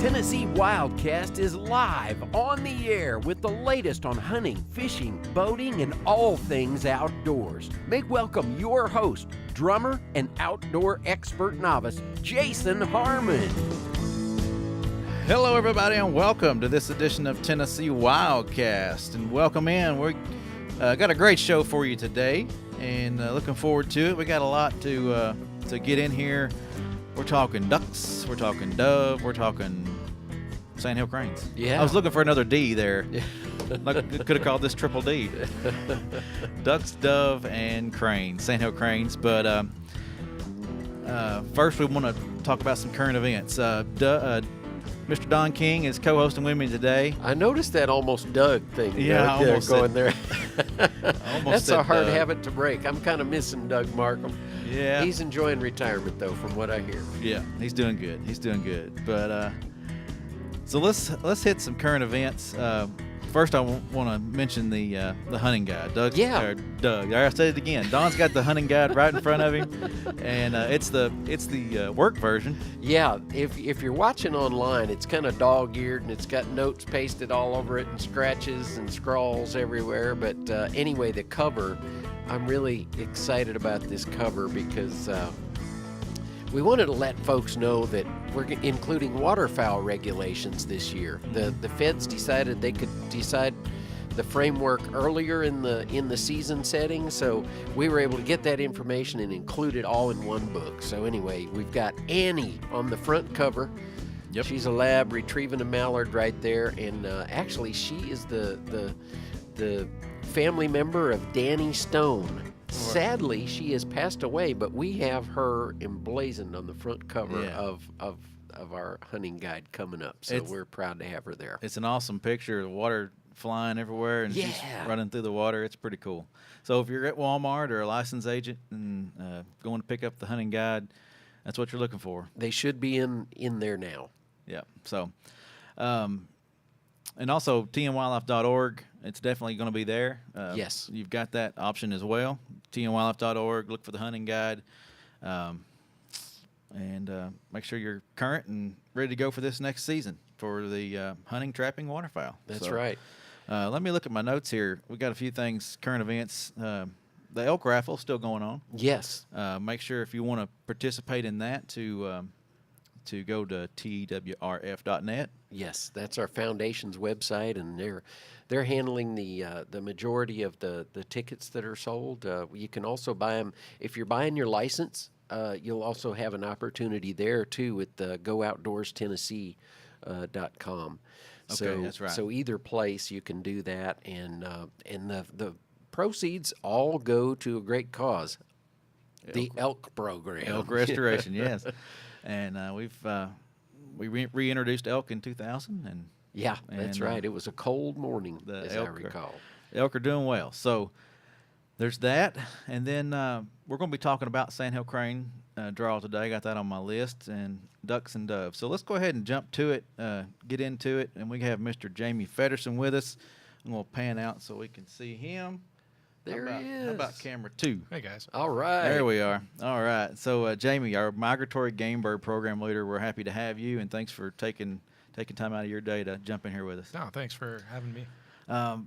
Tennessee WildCast is live on the air with the latest on hunting, fishing, boating, and all things outdoors. Make welcome your host, drummer and outdoor expert novice, Jason Harmon. Hello, everybody, and welcome to this edition of Tennessee WildCast. And welcome in. We got a great show for you today, and looking forward to it. We got a lot to get in here. We're talking ducks, we're talking dove, we're talking Sandhill cranes. Yeah. I was looking for another D there. Could have called this triple D. Ducks, dove, and cranes, Sandhill cranes. But first we want to talk about some current events. Mr. Don King is co-hosting with me today. I noticed that almost Doug thing. Yeah, right almost there, going there. Almost That's a hard Doug. habit to break. I'm kind of missing Doug Markham. Yeah. He's enjoying retirement, though, from what I hear. Yeah, he's doing good. He's doing good. But so let's hit some current events. First, I want to mention the hunting guide. Doug. I said it again. Don's got the hunting guide right in front of him, and it's the work version. Yeah, if you're watching online, it's kind of dog-eared, and it's got notes pasted all over it and scratches and scrawls everywhere. But anyway, the cover, I'm really excited about this cover because we wanted to let folks know that we're including waterfowl regulations this year. The feds decided they could decide the framework earlier in the season setting, so we were able to get that information and include it all in one book. So anyway, we've got Annie on the front cover. Yep. She's a lab retrieving a mallard right there, and actually she is the family member of Danny Stone. Sadly, she has passed away, but we have her emblazoned on the front cover of our hunting guide coming up. So we're proud to have her there. It's an awesome picture. The water flying everywhere, and she's running through the water. It's pretty cool. So if you're at Walmart or a licensed agent and going to pick up the hunting guide, that's what you're looking for. They should be in there now. Yeah. So, and also tnwildlife.org. It's definitely going to be there. Yes. You've got that option as well. tnwildlife.org. Look for the hunting guide. And make sure you're current and ready to go for this next season for the hunting, trapping, waterfowl. That's right. Let me look at my notes here. We got a few things, current events. The elk raffle is still going on. Yes. Make sure if you want to participate in that to go to twrf.net. Yes, that's our foundation's website, and they're handling the majority of the tickets that are sold. You can also buy them if you're buying your license. You'll also have an opportunity there too with the GoOutdoorsTennessee.com. Okay, that's right. So either place you can do that, and the proceeds all go to a great cause, the elk program. Elk restoration, yes. And we reintroduced elk in 2000, and that's right. It was a cold morning, as I recall. The elk are doing well. So there's that, and then we're going to be talking about Sandhill crane draw today. Got that on my list, and ducks and doves. So let's go ahead and jump to it, get into it, and we have Mr. Jamie Fedderson with us. I'm going to pan out so we can see him. There he is. How about camera 2? Hey, guys. All right. There we are. All right. So, Jamie, our Migratory Game Bird Program Leader, we're happy to have you, and thanks for taking time out of your day to jump in here with us. No, thanks for having me.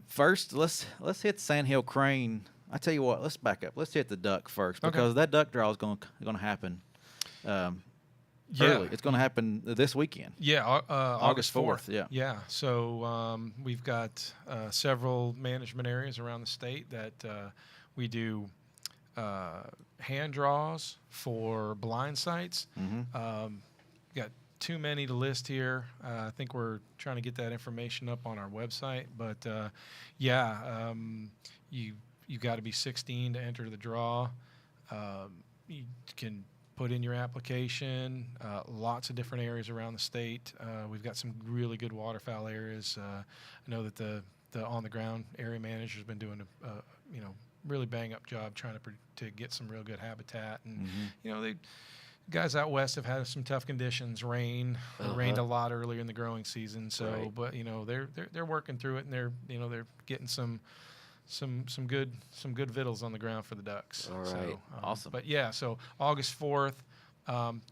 First, let's hit Sandhill crane. I tell you what, let's back up. Let's hit the duck first, because that duck draw is going to happen early. It's going to happen this weekend. Yeah, August 4th. Yeah. Yeah. So we've got several management areas around the state that we do hand draws for blind sites. Mm-hmm. Got too many to list here. I think we're trying to get that information up on our website. But you got to be 16 to enter the draw. You can put in your application. Lots of different areas around the state. We've got some really good waterfowl areas. I know that the on-the-ground area manager's been doing a really bang-up job trying to get some real good habitat. And they guys out west have had some tough conditions. Rained a lot earlier in the growing season. So, right. But they're working through it, and they're getting some good vittles on the ground for the ducks. All right. So, awesome. But yeah, so August 4th,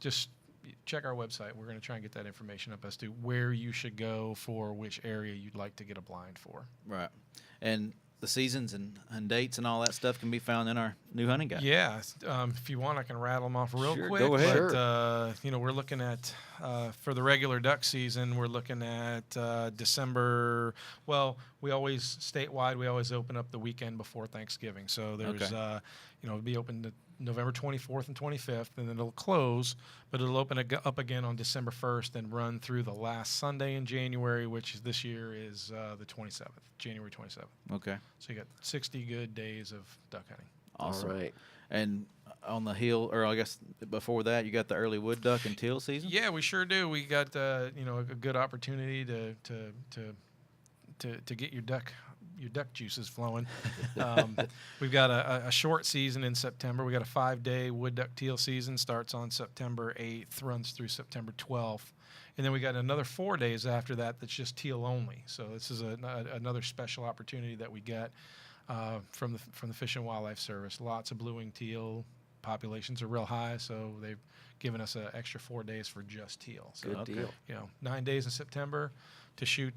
just check our website. We're going to try and get that information up as to where you should go for which area you'd like to get a blind for. Right. And the seasons and dates and all that stuff can be found in our new hunting guide. Yeah, if you want, I can rattle them off real Sure, quick. go ahead. But, we're looking at, for the regular duck season, we're looking at December. Well, we always, statewide, we always open up the weekend before Thanksgiving. So there's, Okay. It'll be open to November 24th and 25th, and then it'll close, but it'll open up again on December 1st and run through the last Sunday in January, which this year is the 27th, January 27th. Okay. So you got 60 good days of duck hunting. Awesome. All right. And on the hill, or I guess before that, you got the early wood duck and teal season. Yeah, we sure do. We got a good opportunity to get your duck juices flowing. We've got a short season in September. We got a 5-day wood duck teal season, starts on September 8th, runs through September 12th. And then we got another 4 days after that that's just teal only. So this is another special opportunity that we get from the Fish and Wildlife Service. Lots of blue-winged teal populations are real high, so they've given us an extra 4 days for just teal. So, Good deal. 9 days in September to shoot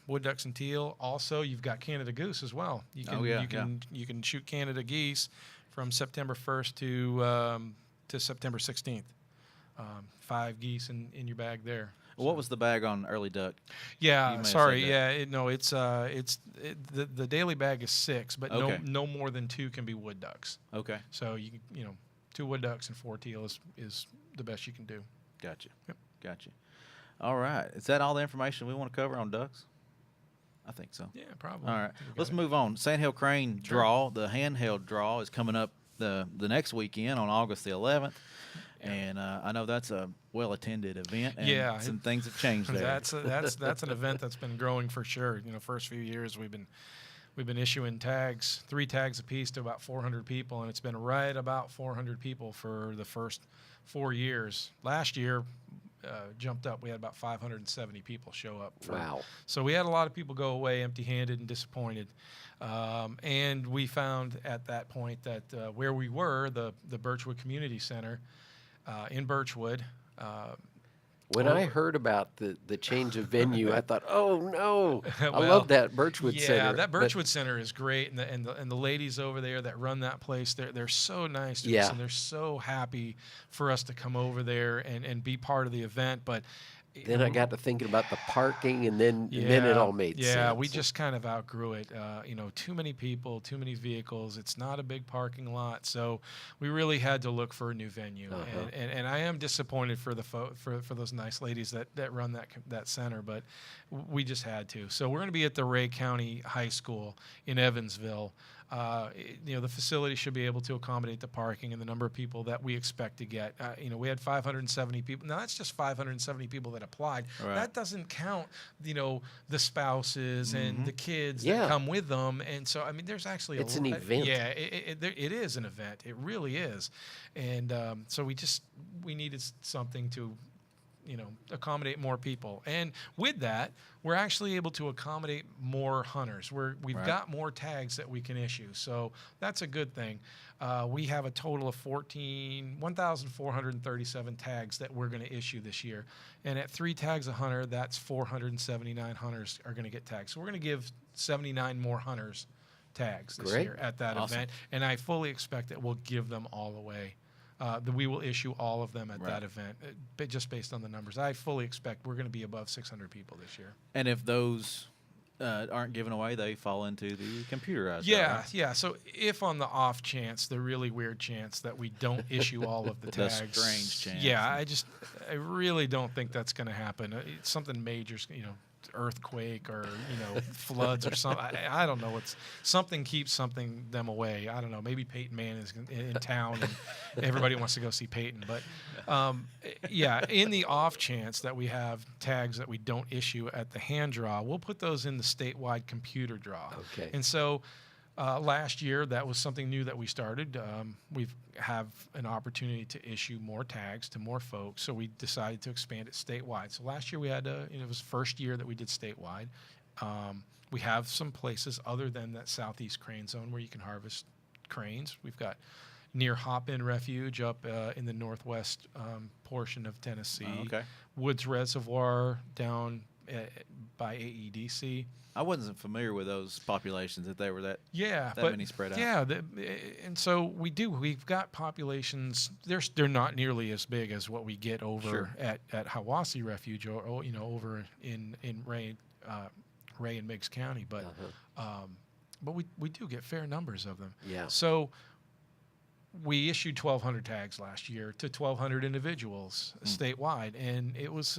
wood ducks and teal. Also, you've got Canada goose as well. You can shoot Canada geese from September 1st to September 16th. 5 geese in your bag there. What was the bag on early duck? Yeah, You sorry. may have said The daily bag is 6, but Okay. no more than 2 can be wood ducks. Okay. So you 2 wood ducks and 4 teal is the best you can do. Gotcha. Yep. Gotcha. All right. Is that all the information we want to cover on ducks? I think so. Yeah, probably. All right. We got Let's it. move on. Sandhill Crane Sure. draw, the handheld draw, is coming up the next weekend on August the 11th. Yeah. And I know that's a well-attended event, and Yeah. some things have changed there. That's an event that's been growing for sure. First few years we've been issuing tags, 3 tags apiece to about 400 people, and it's been right about 400 people for the first 4 years. Last year jumped up. We had about 570 people show up. Wow. So we had a lot of people go away empty-handed and disappointed. And we found at that point that where we were, the Birchwood Community Center in Birchwood. When I heard about the change of venue, I thought, oh no, I Well, love that Birchwood Center. Yeah, that but- Birchwood Center is great, and the ladies over there that run that place, they're so nice to us, Yeah. and they're so happy for us to come over there and be part of the event. But Then I got to thinking about the parking, and then it all made sense. Yeah, we just kind of outgrew it. Too many people, too many vehicles. It's not a big parking lot, so we really had to look for a new venue. Uh-huh. And I am disappointed for for those nice ladies that run that center, but we just had to. So we're going to be at the Ray County High School in Evansville. The facility should be able to accommodate the parking and the number of people that we expect to get. We had 570 people. Now, that's just 570 people that applied. Right. That doesn't count, the spouses and the kids Yeah. that come with them. And so, there's actually It's an event. Yeah, it is an event. It really is. And so we needed something to accommodate more people. And with that, we're actually able to accommodate more hunters. We've Right. got more tags that we can issue. So that's a good thing. We have a total of 1,437 tags that we're going to issue this year. And at 3 tags a hunter, that's 479 hunters are going to get tags. So we're going to give 79 more hunters tags this Great. year at that Awesome. event. And I fully expect that we'll give them all away. That we will issue all of them at Right. that event, just based on the numbers. I fully expect we're going to be above 600 people this year. And if those aren't given away, they fall into the computerized. Yeah, draw, right? yeah. So if on the off chance, the really weird chance that we don't issue all of the The tags, strange chance. Yeah, I really don't think that's going to happen. It's something major, earthquake or floods or something. I don't know. Something keeps them away. I don't know. Maybe Peyton Manning is in town and everybody wants to go see Peyton. But in the off chance that we have tags that we don't issue at the hand draw, we'll put those in the statewide computer draw. Okay. And so last year, that was something new that we started. We have an opportunity to issue more tags to more folks, so we decided to expand it statewide. So last year we had it was the first year that we did statewide. We have some places other than that southeast crane zone where you can harvest cranes. We've got near Hop-In Refuge up in the northwest portion of Tennessee. Oh, okay. Woods Reservoir down by AEDC. I wasn't familiar with those populations, that they were that That many spread out. Yeah, and so we've got populations. They're not nearly as big as what we get over at Hiwassee Refuge or over in Ray and Meigs County, but we do get fair numbers of them. Yeah. So we issued 1,200 tags last year to 1,200 individuals statewide, and it was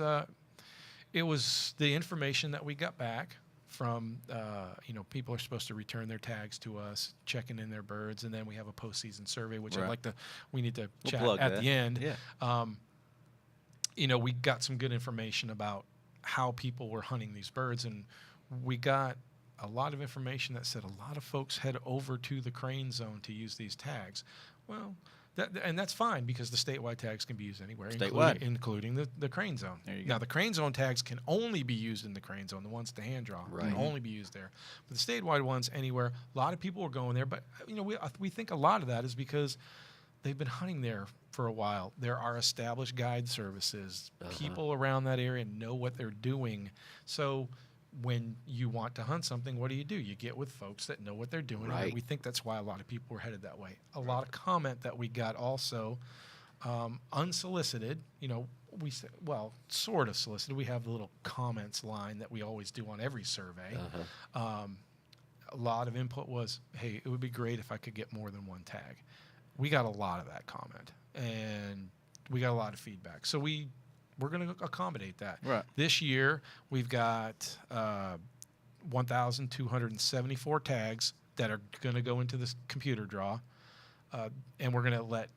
the information that we got back from people are supposed to return their tags to us, checking in their birds, and then we have a postseason survey, which we need to chat at the end. Yeah. We got some good information about how people were hunting these birds, and we got a lot of information that said a lot of folks head over to the crane zone to use these tags. Well, that's fine because the statewide tags can be used anywhere, including the crane zone. There you go. Now, the crane zone tags can only be used in the crane zone. The ones to hand draw can only be used there. But the statewide ones, anywhere. A lot of people are going there, but we think a lot of that is because they've been hunting there for a while. There are established guide services. People around that area know what they're doing. So when you want to hunt something, what do? You get with folks that know what they're doing. Right. And we think that's why a lot of people were headed that way. A lot of comment that we got also, unsolicited, sort of solicited. We have the little comments line that we always do on every survey. A lot of input was, hey, it would be great if I could get more than one tag. We got a lot of that comment, and we got a lot of feedback. So we're going to accommodate that. Right. This year, we've got 1,274 tags that are going to go into this computer draw, and we're going to let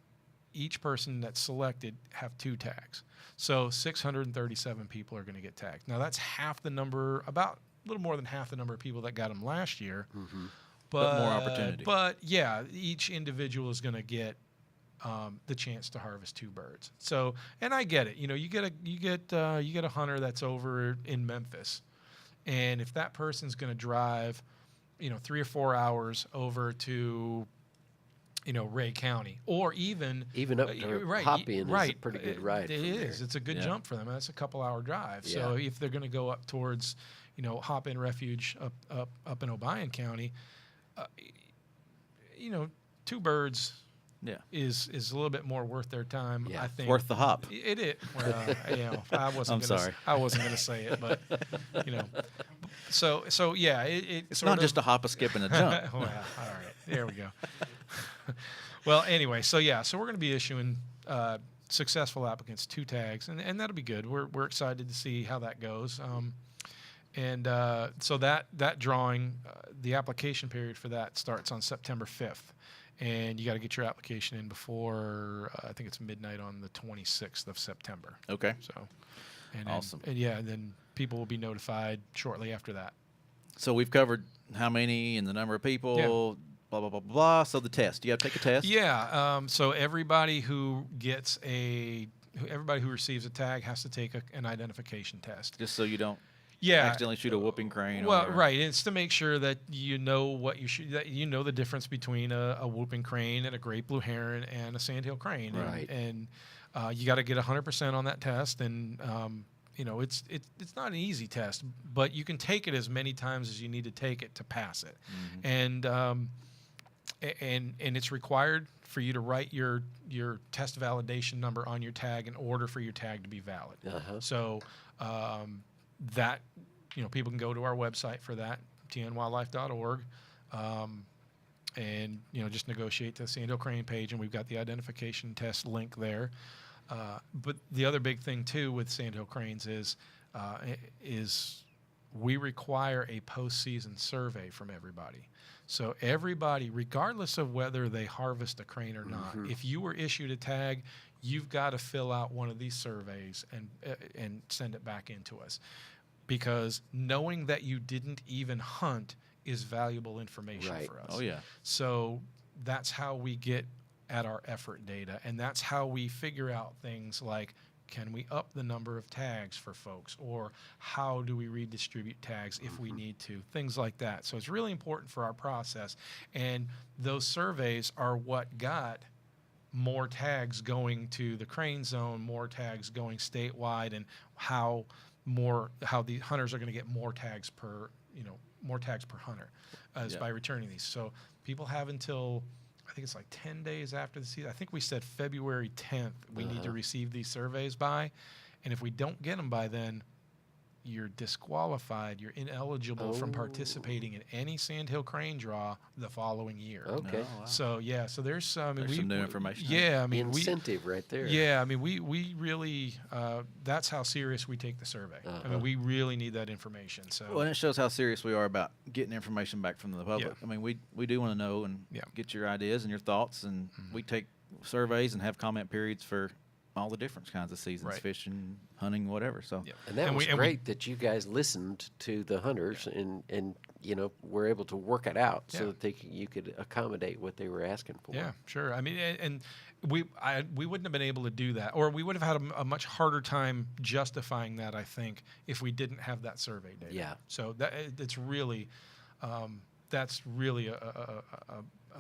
each person that's selected have 2 tags. So 637 people are going to get tagged. Now, that's half the number, about a little more than half the number of people that got them last year. But more opportunity. But, yeah, each individual is going to get the chance to harvest 2 birds. So, and I get it. You get a hunter that's over in Memphis, and if that person's going to drive, 3 or 4 hours over to, Ray County, or even up to Hop-In is a pretty good ride. It is. It's a good jump for them. That's a couple-hour drive. Yeah. So if they're going to go up towards, Hop-In Refuge up in Obion County, 2 birds. Yeah, is a little bit more worth their time. Yeah. I think worth the hop. It is. Well, I wasn't. I wasn't going to say it, but So yeah, it's not just a hop, a skip, and a jump. Well, all right, there we go. Well, anyway, so we're going to be issuing successful applicants 2 tags, and that'll be good. We're excited to see how that goes. So that drawing, the application period for that starts on September 5th. And you got to get your application in before, I think it's midnight on the 26th of September. Okay. So, Awesome. And then people will be notified shortly after that. So we've covered how many and the number of people, blah, blah, blah, blah. So the test. You got to take a test? Yeah. So everybody who receives a tag has to take an identification test. Just so you don't yeah. accidentally shoot a whooping crane. Well, right. It's to make sure that you know what you should, that you know the difference between a whooping crane and a great blue heron and a sandhill crane. Right. And you got to get 100% on that test. And it's not an easy test, but you can take it as many times as you need to take it to pass it. Mm-hmm. And it's required for you to write your test validation number on your tag in order for your tag to be valid. Uh-huh. So that people can go to our website for that, tnwildlife.org, and just negotiate the Sandhill Crane page, and we've got the identification test link there. But the other big thing too with Sandhill Cranes is we require a postseason survey from everybody. So everybody, regardless of whether they harvest a crane or not, Mm-hmm. if you were issued a tag, you've got to fill out one of these surveys and send it back into us, because knowing that you didn't even hunt is valuable information Right. for us. Oh, yeah. So that's how we get at our effort data, and that's how we figure out things like, can we up the number of tags for folks, or how do we redistribute tags if we need to, things like that. So it's really important for our process, and those surveys are what got more tags going to the crane zone, more tags going statewide, and how the hunters are going to get more tags per hunter by returning these. So people have until, I think it's like 10 days after the season. I think we said February 10th we need to receive these surveys by, and if we don't get them by then, you're disqualified. You're ineligible from participating in any Sandhill crane draw the following year. Okay. Oh, wow. So there's some new information. Yeah, I mean incentive right there. Yeah, I mean we really that's how serious we take the survey. I mean we really need that information. So Well, and it shows how serious we are about getting information back from the public. Yeah. I mean, we do want to know and get your ideas and your thoughts, and we take surveys and have comment periods for all the different kinds of seasons, Right. fishing, hunting, whatever. So And that was great that you guys listened to the hunters and were able to work it out so that you could accommodate what they were asking for. Yeah, sure. I mean, and we wouldn't have been able to do that, or we would have had a much harder time justifying that, I think, if we didn't have that survey data. Yeah. So it's really, that's really a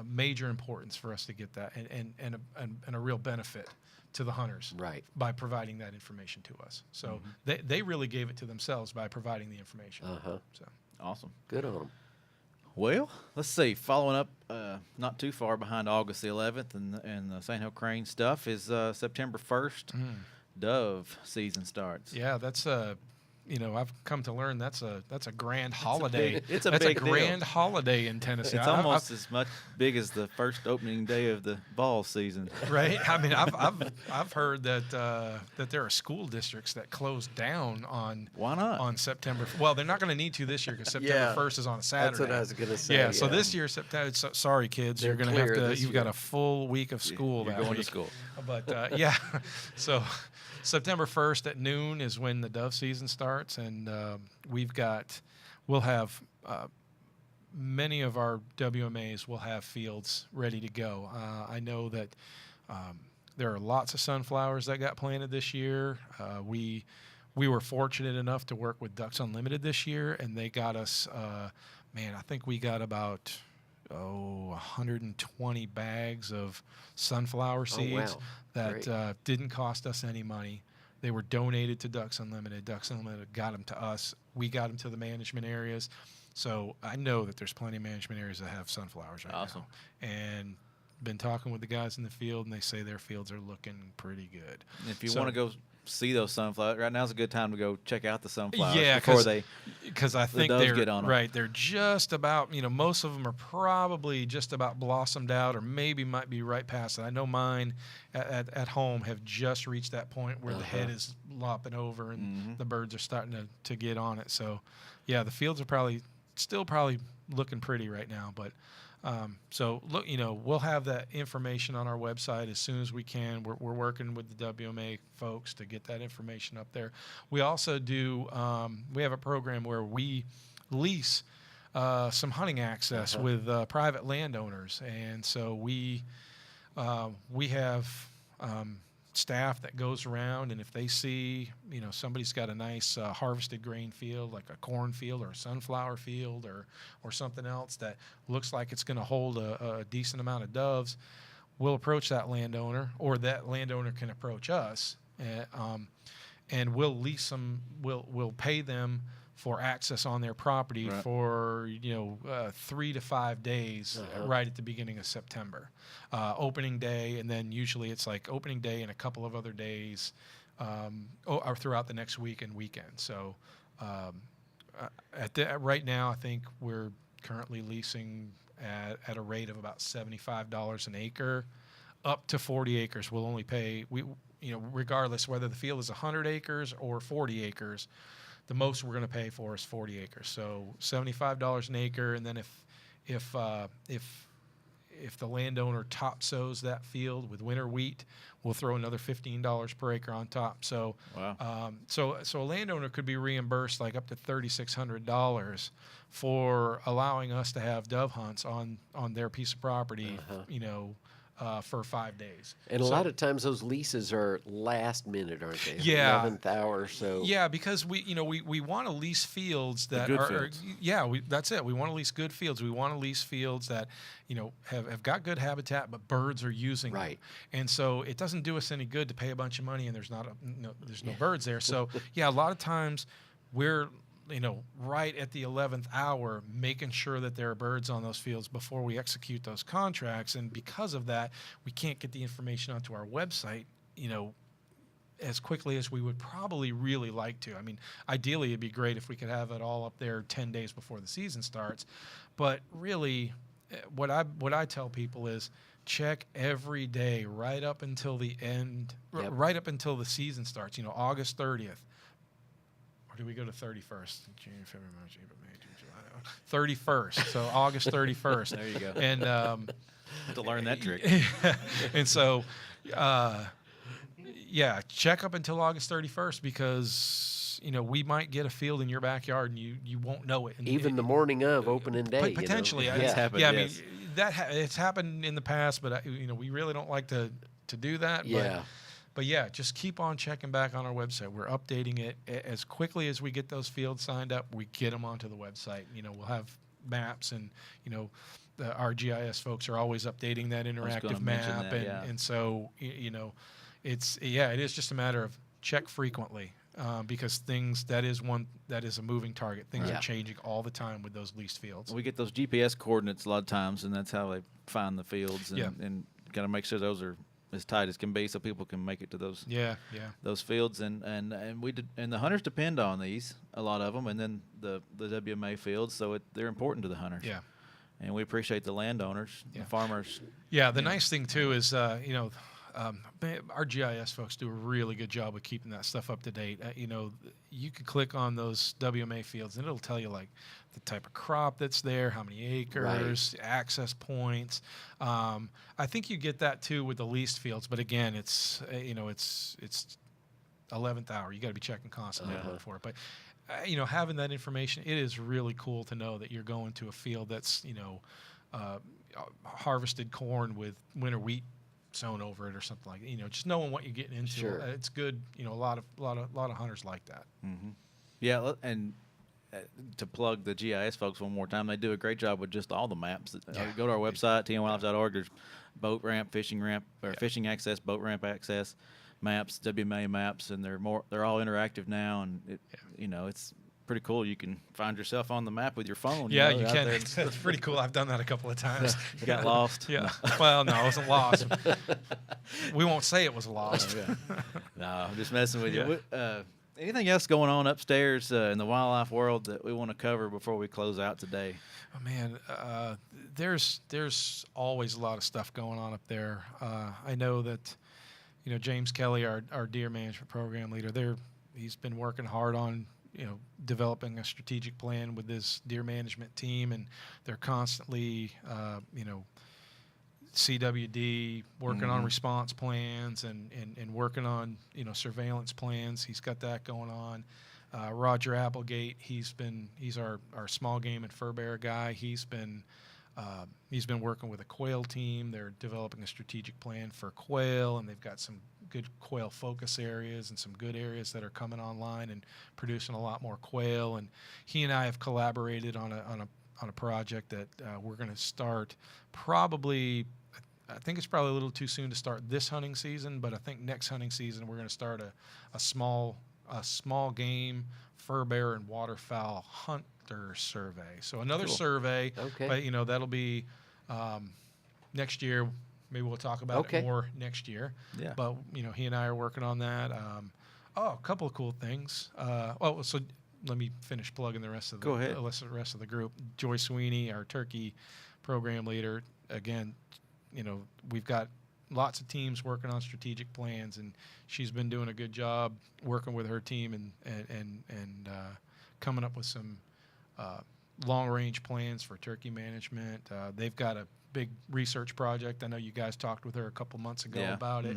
major importance for us to get that, and a real benefit to the hunters, Right. by providing that information to us. So they really gave it to themselves by providing the information. So awesome. Good on them. Well, let's see. Following up, not too far behind August the 11th and the Sandhill crane stuff is September 1st. Dove season starts. yeah, that's I've come to learn that's a grand holiday. It's a that's big a deal. grand holiday in Tennessee. It's almost as much big as the first opening day of the ball season. Right. I mean, I've heard that there are school districts that close down on Why not? on September. Well, they're not going to need to this year because September 1st is on a Saturday. That's what I was going to say. Yeah. So this year, September. Sorry, kids, They're you're going to have clear to. this You've year. got a full week of school. You're that going to week. school. But yeah, so September 1st at noon is when the dove season starts, and we'll have many of our WMAs will have fields ready to go. I know that there are lots of sunflowers that got planted this year. We were fortunate enough to work with Ducks Unlimited this year, and they got us, I think we got about 120 bags of sunflower seeds that didn't cost us any money. They were donated to Ducks Unlimited. Ducks Unlimited got them to us. We got them to the management areas. So I know that there's plenty of management areas that have sunflowers right Awesome. now. And been talking with the guys in the field, and they say their fields are looking pretty good. And if you want to go see those sunflowers, right now's a good time to go check out the sunflowers before they because I think doves they're get on 'em. right. They're just about, most of them are probably just about blossomed out, or maybe might be right past it. I know mine at home have just reached that point where the head is lopping over and the birds are starting to get on it. So, yeah, the fields are still looking pretty right now, but. So look, we'll have that information on our website as soon as we can. We're working with the WMA folks to get that information up there. We also do. We have a program where we lease some hunting access with private landowners, and so we have staff that goes around, and if they see somebody's got a nice harvested grain field, like a corn field or a sunflower field or something else that looks like it's going to hold a decent amount of doves, we'll approach that landowner, or that landowner can approach us, and we'll lease them. We'll pay them for access on their property for 3 to 5 days right at the beginning of September, opening day, and then usually it's like opening day and a couple of other days, or throughout the next week and weekend. So right now, I think we're currently leasing at a rate of about $75 an acre, up to 40 acres. We'll only pay regardless whether the field is 100 acres or 40 acres. The most we're going to pay for is 40 acres, so $75 an acre. And then if the landowner top sows that field with winter wheat, we'll throw another $15 per acre on top. So, wow. So a landowner could be reimbursed like up to $3,600 for allowing us to have dove hunts on their piece of property, for 5 days. And a lot of times those leases are last minute, aren't they? Yeah. 11th hour. So Yeah, because we want to lease fields that good are fields. that's it. We want to lease good fields. We want to lease fields that have got good habitat, but birds are using Right. them. And so it doesn't do us any good to pay a bunch of money and there's no birds there. So yeah, a lot of times we're right at the 11th hour, making sure that there are birds on those fields before we execute those contracts. And because of that, we can't get the information onto our website, as quickly as we would probably really like to. I mean, ideally, it'd be great if we could have it all up there 10 days before the season starts. But really, what I tell people is check every day right up until the end, right up until the season starts, August 30th. Or do we go to 31st? January, February, March, April, May, June, July. 31st. So August 31st. There you go. And To learn that trick. and so, check up until August 31st because we might get a field in your backyard and you won't know it. And even the morning of opening day. Potentially, It's happened, yeah. yes. I mean, it's happened in the past, but we really don't like to do that. Yeah. But yeah, just keep on checking back on our website. We're updating it as quickly as we get those fields signed up. We get them onto the website. We'll have maps, and our GIS folks are always updating that interactive map, and so it is just a matter of check frequently because that is a moving target. Things are changing all the time with those leased fields. We get those GPS coordinates a lot of times, and that's how they find the fields, and got to make sure those are as tight as can be so people can make it to those those fields, and the hunters depend on these, a lot of them, and then the WMA fields, so they're important to the hunters. Yeah. And we appreciate the landowners, the farmers. Yeah, the nice thing too is our GIS folks do a really good job of keeping that stuff up to date. You could click on those WMA fields and it'll tell you like the type of crop that's there, how many acres, access points. I think you get that too with the leased fields, but again, it's 11th hour. You got to be checking constantly for it. But having that information, it is really cool to know that you're going to a field that's harvested corn with winter wheat sown over it or something like that. Just knowing what you're getting into. Sure. It's good. A lot of hunters like that. Mm-hmm. Yeah, and to plug the GIS folks one more time, they do a great job with just all the maps. Go to our website, tnwildlife.org. There's boat ramp, or fishing access, boat ramp access maps, WMA maps, and they're all interactive now, and it's pretty cool. You can find yourself on the map with your phone. Yeah, you can. It's pretty cool. I've done that a couple of times. You got lost? Yeah. Well, no, I wasn't lost. We won't say it was lost. No, I'm just messing with you. Yeah. Anything else going on upstairs in the wildlife world that we want to cover before we close out today? Oh, man, there's always a lot of stuff going on up there. I know that, James Kelly, our deer management program leader, he's been working hard on developing a strategic plan with this deer management team, and they're constantly, CWD working on response plans and working on, surveillance plans. He's got that going on. Roger Applegate, he's our small game and fur bear guy. He's been working with a quail team. They're developing a strategic plan for quail, and they've got some good quail focus areas and some good areas that are coming online and producing a lot more quail. And he and I have collaborated on a project that we're going to start probably. I think it's probably a little too soon to start this hunting season, but I think next hunting season we're going to start a small game fur bear and waterfowl hunter survey. So another survey, but that'll be next year. Maybe we'll talk about it more next year. Yeah. But he and I are working on that. A couple of cool things. So let me finish plugging the rest of the rest of the group. Joy Sweeney, our turkey program leader. Again, we've got lots of teams working on strategic plans, and she's been doing a good job working with her team and coming up with some long-range plans for turkey management. They've got a big research project. I know you guys talked with her a couple months ago about it.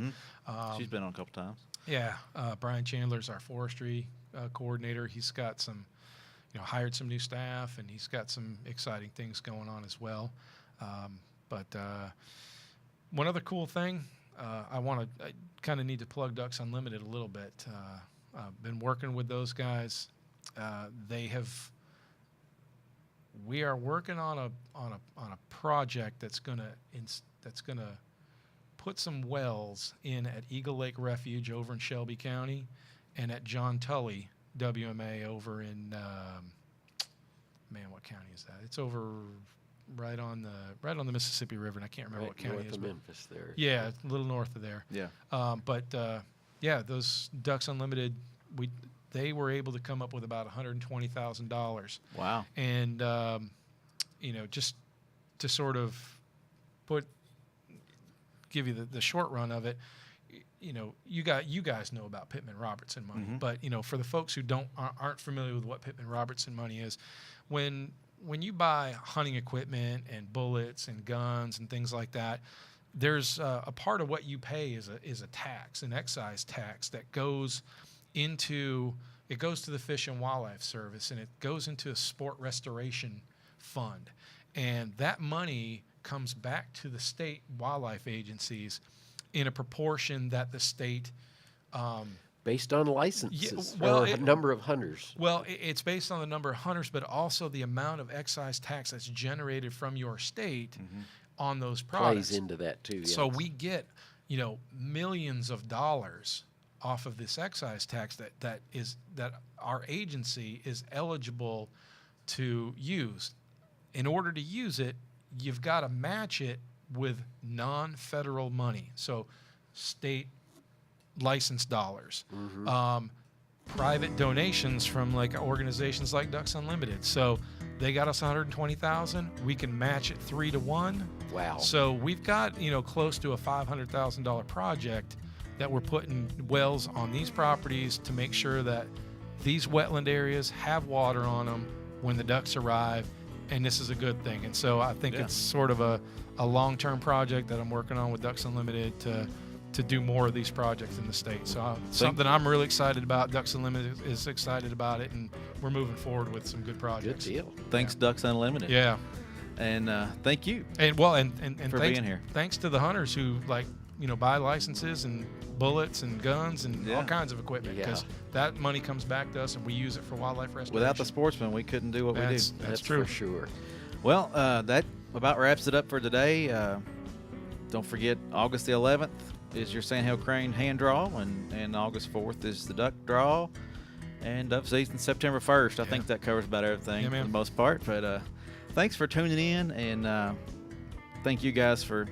She's been on a couple times. Yeah, Brian Chandler's our forestry coordinator. He's got some, hired some new staff, and he's got some exciting things going on as well. one other cool thing, I kind of need to plug Ducks Unlimited a little bit. I've been working with those guys. We are working on a project that's gonna put some wells in at Eagle Lake Refuge over in Shelby County, and at John Tully WMA over in what county is that? It's over right on the Mississippi River, and I can't remember what county north it is. of Memphis there. Yeah, a little north of there. Yeah. Those Ducks Unlimited, they were able to come up with about $120,000. Wow. And just to sort of give you the short run of it, you guys know about Pittman Robertson money, Mm-hmm. but for the folks who aren't familiar with what Pittman Robertson money is, when you buy hunting equipment and bullets and guns and things like that, there's a part of what you pay is a tax, an excise tax that goes to the Fish and Wildlife Service, and it goes into a sport restoration fund, and that money comes back to the state wildlife agencies in a proportion that the state Based on licenses well, or number of hunters. Well, it's based on the number of hunters, but also the amount of excise tax that's generated from your state on those products. Plays into that too. Yes. So we get, millions of dollars off of this excise tax that our agency is eligible to use. In order to use it, you've got to match it with non-federal money. So state license dollars, private donations from like organizations like Ducks Unlimited. So they got us $120,000. We can match it 3-to-1. Wow. So we've got close to a $500,000 project that we're putting wells on these properties to make sure that these wetland areas have water on them when the ducks arrive, and this is a good thing. And so I think it's sort of a long-term project that I'm working on with Ducks Unlimited to do more of these projects in the state. So something I'm really excited about. Ducks Unlimited is excited about it, and we're moving forward with some good projects. Good deal. Thanks, Ducks Unlimited. Yeah. And thank you. And for thanks, being here. Thanks to the hunters who buy licenses and bullets and guns and all kinds of equipment, because that money comes back to us and we use it for wildlife restoration. Without the sportsmen, we couldn't do what we do. That's true. For sure. Well, that about wraps it up for today. Don't forget, August the 11th is your Sandhill Crane hand draw, and August 4th is the duck draw, and dove season September 1st. I think that covers about everything for the most part. But thanks for tuning in, and thank you guys for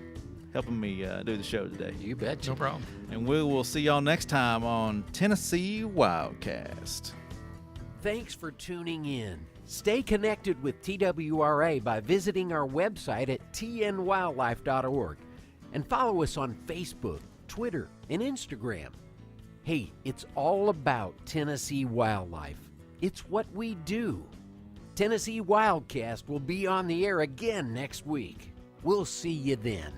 helping me do the show today. You betcha. No problem. And we will see y'all next time on Tennessee WildCast. Thanks for tuning in. Stay connected with TWRA by visiting our website at tnwildlife.org and follow us on Facebook, Twitter, and Instagram. Hey, it's all about Tennessee wildlife. It's what we do. Tennessee WildCast will be on the air again next week. We'll see you then.